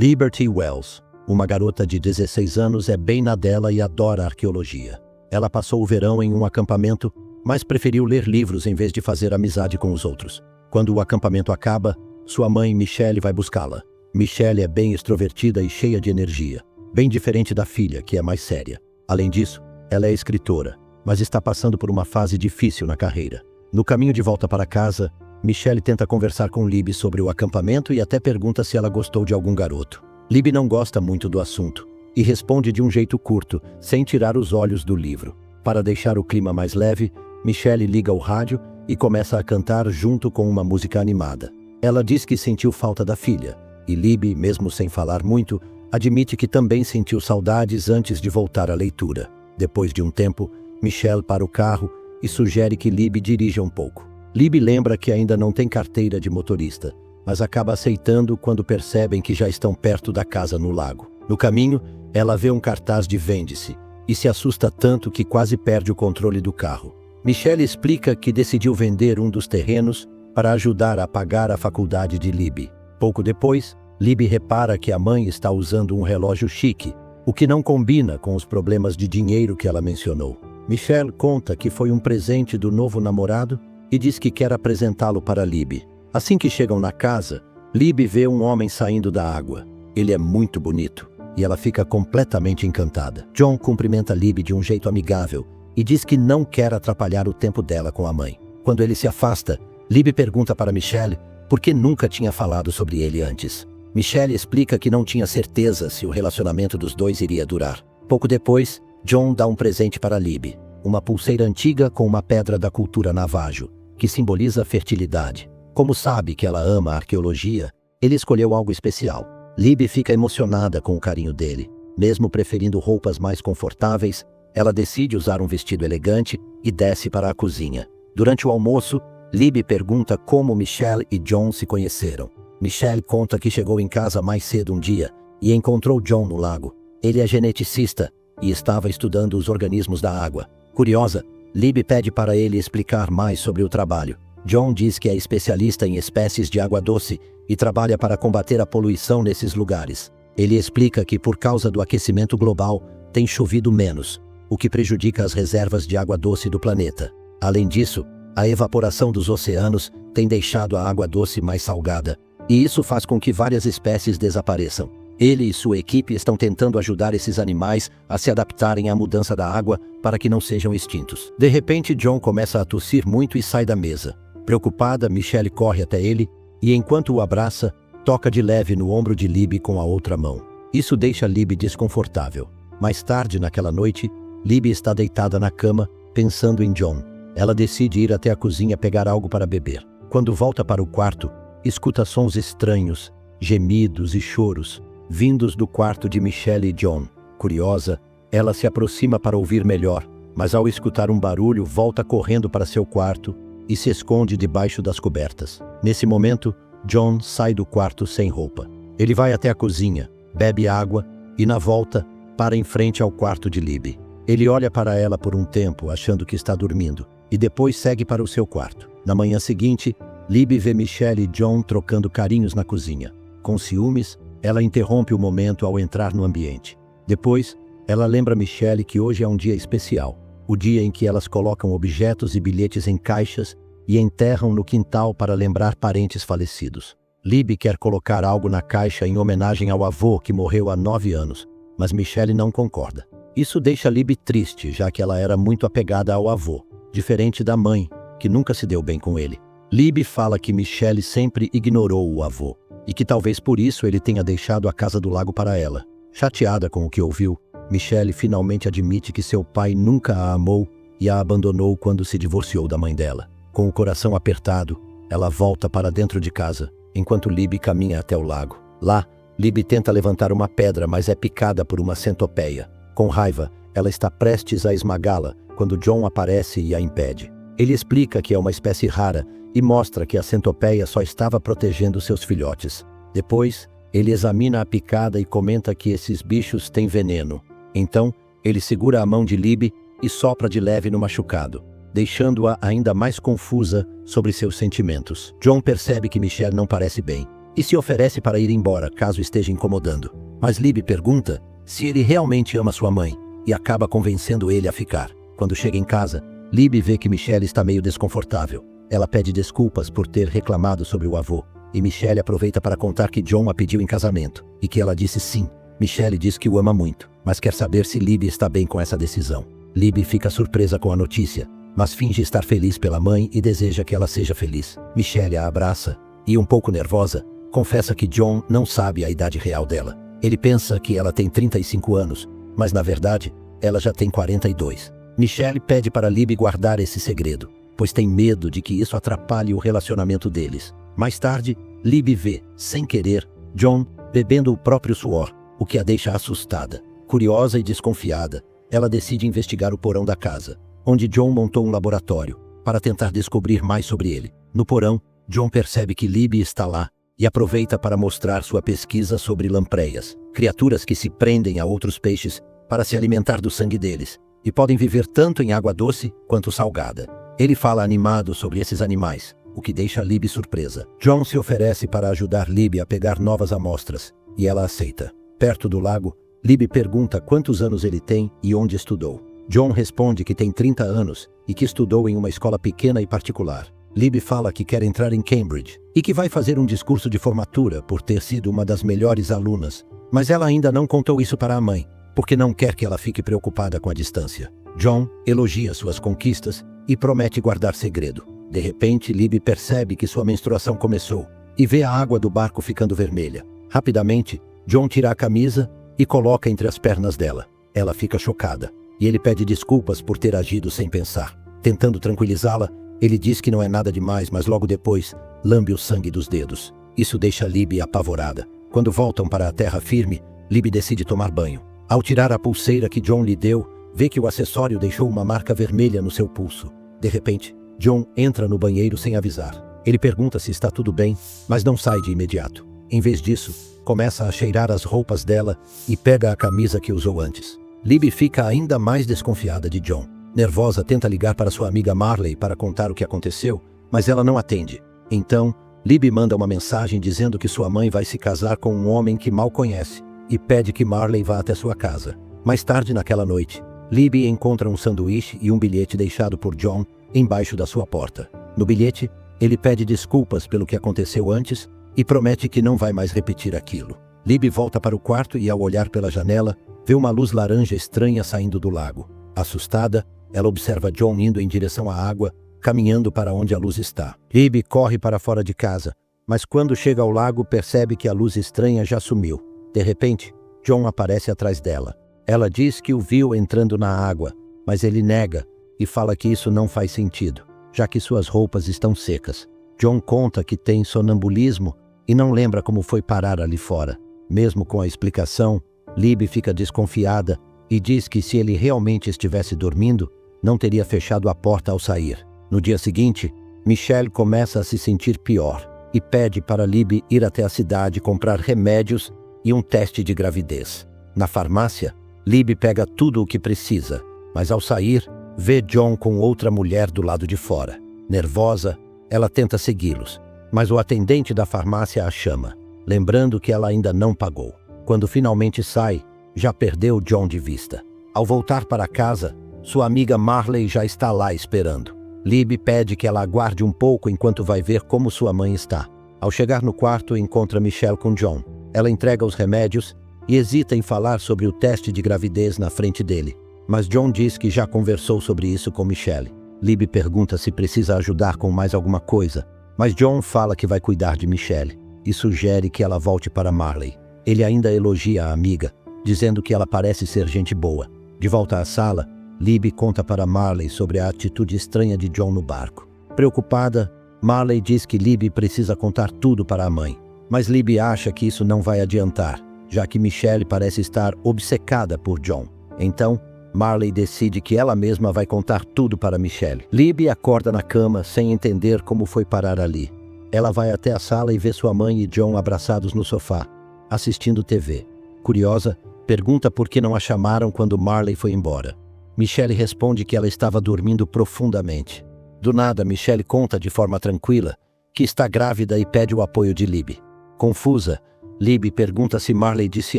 Liberty Wells, uma garota de 16 anos, é bem na dela e adora arqueologia. Ela passou o verão em um acampamento, mas preferiu ler livros em vez de fazer amizade com os outros. Quando o acampamento acaba, sua mãe, Michelle, vai buscá-la. Michelle é bem extrovertida e cheia de energia, bem diferente da filha, que é mais séria. Além disso, ela é escritora, mas está passando por uma fase difícil na carreira. No caminho de volta para casa, Michelle tenta conversar com Libby sobre o acampamento e até pergunta se ela gostou de algum garoto. Libby não gosta muito do assunto e responde de um jeito curto, sem tirar os olhos do livro. Para deixar o clima mais leve, Michelle liga o rádio e começa a cantar junto com uma música animada. Ela diz que sentiu falta da filha, e Libby, mesmo sem falar muito, admite que também sentiu saudades antes de voltar à leitura. Depois de um tempo, Michelle para o carro e sugere que Libby dirija um pouco. Libby lembra que ainda não tem carteira de motorista, mas acaba aceitando quando percebem que já estão perto da casa no lago. No caminho, ela vê um cartaz de vende-se e se assusta tanto que quase perde o controle do carro. Michelle explica que decidiu vender um dos terrenos para ajudar a pagar a faculdade de Libby. Pouco depois, Libby repara que a mãe está usando um relógio chique, o que não combina com os problemas de dinheiro que ela mencionou. Michelle conta que foi um presente do novo namorado e diz que quer apresentá-lo para Libby. Assim que chegam na casa, Libby vê um homem saindo da água. Ele é muito bonito e ela fica completamente encantada. John cumprimenta Libby de um jeito amigável e diz que não quer atrapalhar o tempo dela com a mãe. Quando ele se afasta, Libby pergunta para Michelle por que nunca tinha falado sobre ele antes. Michelle explica que não tinha certeza se o relacionamento dos dois iria durar. Pouco depois, John dá um presente para Libby, uma pulseira antiga com uma pedra da cultura Navajo, que simboliza fertilidade. Como sabe que ela ama a arqueologia, ele escolheu algo especial. Libby fica emocionada com o carinho dele. Mesmo preferindo roupas mais confortáveis, ela decide usar um vestido elegante e desce para a cozinha. Durante o almoço, Libby pergunta como Michelle e John se conheceram. Michelle conta que chegou em casa mais cedo um dia e encontrou John no lago. Ele é geneticista e estava estudando os organismos da água. Curiosa, Libby pede para ele explicar mais sobre o trabalho. John diz que é especialista em espécies de água doce e trabalha para combater a poluição nesses lugares. Ele explica que por causa do aquecimento global, tem chovido menos, o que prejudica as reservas de água doce do planeta. Além disso, a evaporação dos oceanos tem deixado a água doce mais salgada, e isso faz com que várias espécies desapareçam. Ele e sua equipe estão tentando ajudar esses animais a se adaptarem à mudança da água para que não sejam extintos. De repente, John começa a tossir muito e sai da mesa. Preocupada, Michelle corre até ele e, enquanto o abraça, toca de leve no ombro de Libby com a outra mão. Isso deixa Libby desconfortável. Mais tarde, naquela noite, Libby está deitada na cama, pensando em John. Ela decide ir até a cozinha pegar algo para beber. Quando volta para o quarto, escuta sons estranhos, gemidos e choros, vindos do quarto de Michelle e John. Curiosa, ela se aproxima para ouvir melhor, mas ao escutar um barulho, volta correndo para seu quarto e se esconde debaixo das cobertas. Nesse momento, John sai do quarto sem roupa. Ele vai até a cozinha, bebe água e, na volta, para em frente ao quarto de Libby. Ele olha para ela por um tempo, achando que está dormindo, e depois segue para o seu quarto. Na manhã seguinte, Libby vê Michelle e John trocando carinhos na cozinha. Com ciúmes, ela interrompe o momento ao entrar no ambiente. Depois, ela lembra Michelle que hoje é um dia especial, o dia em que elas colocam objetos e bilhetes em caixas e enterram no quintal para lembrar parentes falecidos. Libby quer colocar algo na caixa em homenagem ao avô que morreu há 9 anos, mas Michelle não concorda. Isso deixa Libby triste, já que ela era muito apegada ao avô, diferente da mãe, que nunca se deu bem com ele. Libby fala que Michelle sempre ignorou o avô, e que talvez por isso ele tenha deixado a casa do lago para ela. Chateada com o que ouviu, Michelle finalmente admite que seu pai nunca a amou e a abandonou quando se divorciou da mãe dela. Com o coração apertado, ela volta para dentro de casa, enquanto Libby caminha até o lago. Lá, Libby tenta levantar uma pedra, mas é picada por uma centopeia. Com raiva, ela está prestes a esmagá-la quando John aparece e a impede. Ele explica que é uma espécie rara e mostra que a centopeia só estava protegendo seus filhotes. Depois, ele examina a picada e comenta que esses bichos têm veneno. Então, ele segura a mão de Libby e sopra de leve no machucado, deixando-a ainda mais confusa sobre seus sentimentos. John percebe que Michelle não parece bem e se oferece para ir embora caso esteja incomodando. Mas Libby pergunta se ele realmente ama sua mãe e acaba convencendo ele a ficar. Quando chega em casa, Libby vê que Michelle está meio desconfortável. Ela pede desculpas por ter reclamado sobre o avô, e Michelle aproveita para contar que John a pediu em casamento e que ela disse sim. Michelle diz que o ama muito, mas quer saber se Libby está bem com essa decisão. Libby fica surpresa com a notícia, mas finge estar feliz pela mãe e deseja que ela seja feliz. Michelle a abraça e, um pouco nervosa, confessa que John não sabe a idade real dela. Ele pensa que ela tem 35 anos, mas na verdade, ela já tem 42. Michelle pede para Libby guardar esse segredo, pois tem medo de que isso atrapalhe o relacionamento deles. Mais tarde, Libby vê, sem querer, John bebendo o próprio suor, o que a deixa assustada. Curiosa e desconfiada, ela decide investigar o porão da casa, onde John montou um laboratório, para tentar descobrir mais sobre ele. No porão, John percebe que Libby está lá e aproveita para mostrar sua pesquisa sobre lampreyas, criaturas que se prendem a outros peixes para se alimentar do sangue deles, e podem viver tanto em água doce quanto salgada. Ele fala animado sobre esses animais, o que deixa Libby surpresa. John se oferece para ajudar Libby a pegar novas amostras, e ela aceita. Perto do lago, Libby pergunta quantos anos ele tem e onde estudou. John responde que tem 30 anos e que estudou em uma escola pequena e particular. Libby fala que quer entrar em Cambridge e que vai fazer um discurso de formatura por ter sido uma das melhores alunas, mas ela ainda não contou isso para a mãe, porque não quer que ela fique preocupada com a distância. John elogia suas conquistas e promete guardar segredo. De repente, Libby percebe que sua menstruação começou e vê a água do barco ficando vermelha. Rapidamente, John tira a camisa e coloca entre as pernas dela. Ela fica chocada e ele pede desculpas por ter agido sem pensar. Tentando tranquilizá-la, ele diz que não é nada demais, mas logo depois lambe o sangue dos dedos. Isso deixa Libby apavorada. Quando voltam para a terra firme, Libby decide tomar banho. Ao tirar a pulseira que John lhe deu, vê que o acessório deixou uma marca vermelha no seu pulso. De repente, John entra no banheiro sem avisar. Ele pergunta se está tudo bem, mas não sai de imediato. Em vez disso, começa a cheirar as roupas dela e pega a camisa que usou antes. Libby fica ainda mais desconfiada de John. Nervosa, tenta ligar para sua amiga Marley para contar o que aconteceu, mas ela não atende. Então, Libby manda uma mensagem dizendo que sua mãe vai se casar com um homem que mal conhece e pede que Marley vá até sua casa. Mais tarde naquela noite, Libby encontra um sanduíche e um bilhete deixado por John embaixo da sua porta. No bilhete, ele pede desculpas pelo que aconteceu antes e promete que não vai mais repetir aquilo. Libby volta para o quarto e, ao olhar pela janela, vê uma luz laranja estranha saindo do lago. Assustada, ela observa John indo em direção à água, caminhando para onde a luz está. Libby corre para fora de casa, mas quando chega ao lago percebe que a luz estranha já sumiu. De repente, John aparece atrás dela. Ela diz que o viu entrando na água, mas ele nega e fala que isso não faz sentido, já que suas roupas estão secas. John conta que tem sonambulismo e não lembra como foi parar ali fora. Mesmo com a explicação, Libby fica desconfiada e diz que se ele realmente estivesse dormindo, não teria fechado a porta ao sair. No dia seguinte, Michelle começa a se sentir pior e pede para Libby ir até a cidade comprar remédios e um teste de gravidez. Na farmácia, Libby pega tudo o que precisa, mas ao sair, vê John com outra mulher do lado de fora. Nervosa, ela tenta segui-los, mas o atendente da farmácia a chama, lembrando que ela ainda não pagou. Quando finalmente sai, já perdeu John de vista. Ao voltar para casa, sua amiga Marley já está lá esperando. Libby pede que ela aguarde um pouco enquanto vai ver como sua mãe está. Ao chegar no quarto, encontra Michelle com John. Ela entrega os remédios e hesita em falar sobre o teste de gravidez na frente dele. Mas John diz que já conversou sobre isso com Michelle. Libby pergunta se precisa ajudar com mais alguma coisa, mas John fala que vai cuidar de Michelle e sugere que ela volte para Marley. Ele ainda elogia a amiga, dizendo que ela parece ser gente boa. De volta à sala, Libby conta para Marley sobre a atitude estranha de John no barco. Preocupada, Marley diz que Libby precisa contar tudo para a mãe, mas Libby acha que isso não vai adiantar, já que Michelle parece estar obcecada por John. Então, Marley decide que ela mesma vai contar tudo para Michelle. Libby acorda na cama sem entender como foi parar ali. Ela vai até a sala e vê sua mãe e John abraçados no sofá, assistindo TV. Curiosa, pergunta por que não a chamaram quando Marley foi embora. Michelle responde que ela estava dormindo profundamente. Do nada, Michelle conta de forma tranquila que está grávida e pede o apoio de Libby. Confusa, Libby pergunta se Marley disse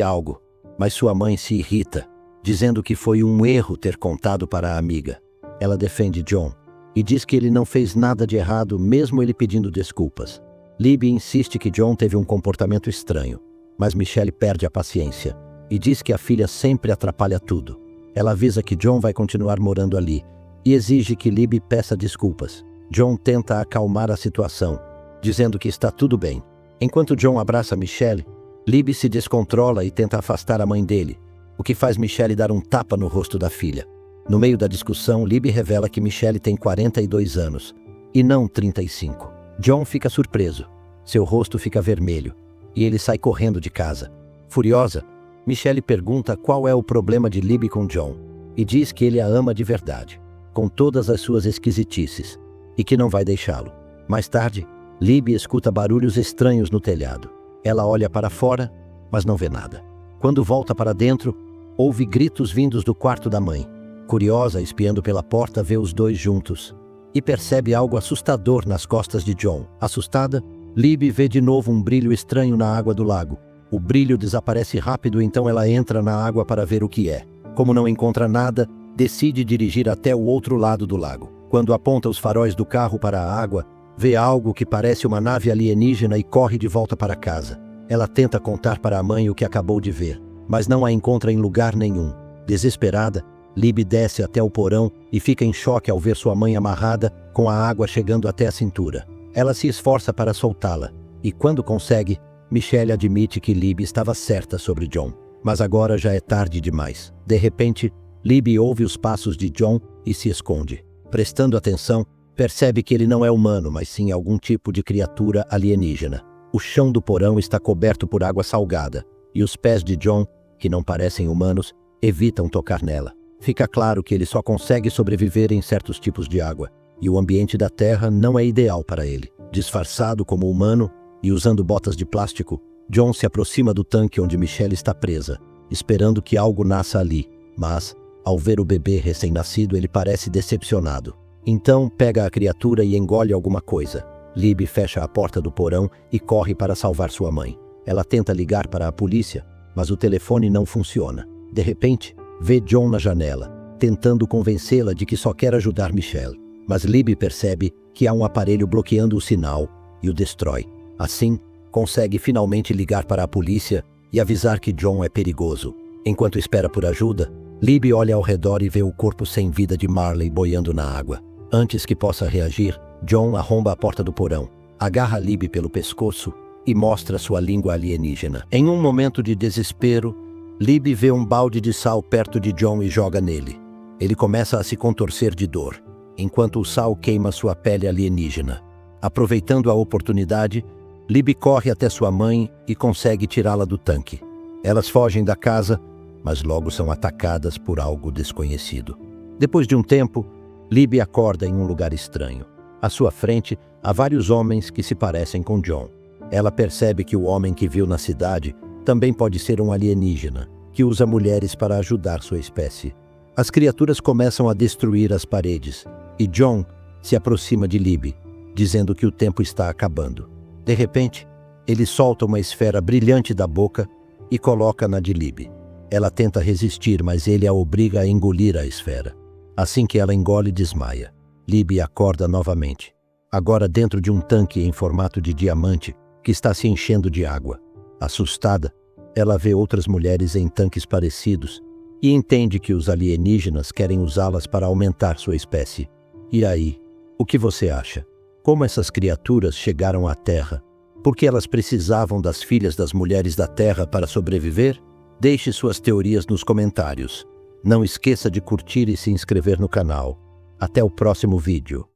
algo, mas sua mãe se irrita, dizendo que foi um erro ter contado para a amiga. Ela defende John e diz que ele não fez nada de errado, mesmo ele pedindo desculpas. Libby insiste que John teve um comportamento estranho, mas Michelle perde a paciência e diz que a filha sempre atrapalha tudo. Ela avisa que John vai continuar morando ali e exige que Libby peça desculpas. John tenta acalmar a situação, dizendo que está tudo bem. Enquanto John abraça Michelle, Libby se descontrola e tenta afastar a mãe dele, o que faz Michelle dar um tapa no rosto da filha. No meio da discussão, Libby revela que Michelle tem 42 anos, e não 35. John fica surpreso. Seu rosto fica vermelho, e ele sai correndo de casa. Furiosa, Michelle pergunta qual é o problema de Libby com John, e diz que ele a ama de verdade, com todas as suas esquisitices, e que não vai deixá-lo. Mais tarde, Libby escuta barulhos estranhos no telhado. Ela olha para fora, mas não vê nada. Quando volta para dentro, ouve gritos vindos do quarto da mãe. Curiosa, espiando pela porta, vê os dois juntos e percebe algo assustador nas costas de John. Assustada, Libby vê de novo um brilho estranho na água do lago. O brilho desaparece rápido, então ela entra na água para ver o que é. Como não encontra nada, decide dirigir até o outro lado do lago. Quando aponta os faróis do carro para a água, vê algo que parece uma nave alienígena e corre de volta para casa. Ela tenta contar para a mãe o que acabou de ver, mas não a encontra em lugar nenhum. Desesperada, Libby desce até o porão e fica em choque ao ver sua mãe amarrada, com a água chegando até a cintura. Ela se esforça para soltá-la, e quando consegue, Michelle admite que Libby estava certa sobre John. Mas agora já é tarde demais. De repente, Libby ouve os passos de John e se esconde. Prestando atenção, percebe que ele não é humano, mas sim algum tipo de criatura alienígena. O chão do porão está coberto por água salgada, e os pés de John, que não parecem humanos, evitam tocar nela. Fica claro que ele só consegue sobreviver em certos tipos de água, e o ambiente da Terra não é ideal para ele. Disfarçado como humano e usando botas de plástico, John se aproxima do tanque onde Michelle está presa, esperando que algo nasça ali, mas, ao ver o bebê recém-nascido, ele parece decepcionado. Então, pega a criatura e engole alguma coisa. Libby fecha a porta do porão e corre para salvar sua mãe. Ela tenta ligar para a polícia, mas o telefone não funciona. De repente, vê John na janela, tentando convencê-la de que só quer ajudar Michelle. Mas Libby percebe que há um aparelho bloqueando o sinal e o destrói. Assim, consegue finalmente ligar para a polícia e avisar que John é perigoso. Enquanto espera por ajuda, Libby olha ao redor e vê o corpo sem vida de Marley boiando na água. Antes que possa reagir, John arromba a porta do porão, agarra Libby pelo pescoço e mostra sua língua alienígena. Em um momento de desespero, Libby vê um balde de sal perto de John e joga nele. Ele começa a se contorcer de dor, enquanto o sal queima sua pele alienígena. Aproveitando a oportunidade, Libby corre até sua mãe e consegue tirá-la do tanque. Elas fogem da casa, mas logo são atacadas por algo desconhecido. Depois de um tempo, Libby acorda em um lugar estranho. À sua frente, há vários homens que se parecem com John. Ela percebe que o homem que viu na cidade também pode ser um alienígena, que usa mulheres para ajudar sua espécie. As criaturas começam a destruir as paredes, e John se aproxima de Libby, dizendo que o tempo está acabando. De repente, ele solta uma esfera brilhante da boca e coloca na de Libby. Ela tenta resistir, mas ele a obriga a engolir a esfera. Assim que ela engole, desmaia. Libby acorda novamente, agora dentro de um tanque em formato de diamante que está se enchendo de água. Assustada, ela vê outras mulheres em tanques parecidos e entende que os alienígenas querem usá-las para aumentar sua espécie. E aí, o que você acha? Como essas criaturas chegaram à Terra? Por que elas precisavam das filhas das mulheres da Terra para sobreviver? Deixe suas teorias nos comentários. Não esqueça de curtir e se inscrever no canal. Até o próximo vídeo.